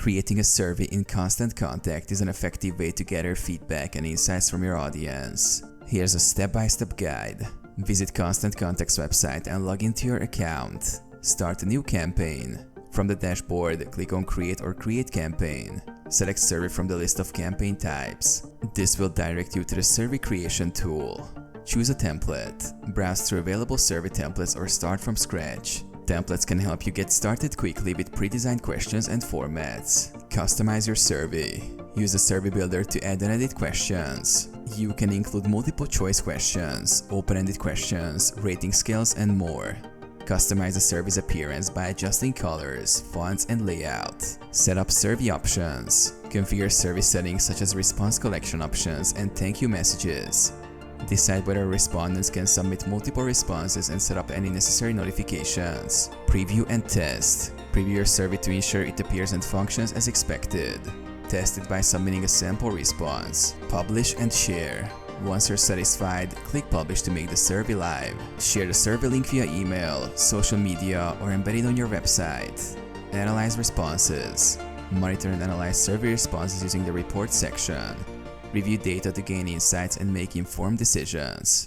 Creating a survey in Constant Contact is an effective way to gather feedback and insights from your audience. Here's a step-by-step guide. Visit Constant Contact's website and log into your account. Start a new campaign. From the dashboard, click on Create or Create Campaign. Select Survey from the list of campaign types. This will direct you to the survey creation tool. Choose a template. Browse through available survey templates or start from scratch. Templates can help you get started quickly with pre-designed questions and formats. Customize your survey. Use the survey builder to add and edit questions. You can include multiple choice questions, open-ended questions, rating scales, and more. Customize the survey's appearance by adjusting colors, fonts, and layout. Set up survey options. Configure survey settings such as response collection options and thank you messages. Decide whether respondents can submit multiple responses and set up any necessary notifications. Preview and test. Preview your survey to ensure it appears and functions as expected. Test it by submitting a sample response. Publish and share. Once you're satisfied, click Publish to make the survey live. Share the survey link via email, social media, or embed it on your website. Analyze responses. Monitor and analyze survey responses using the Report section. Review data to gain insights and make informed decisions.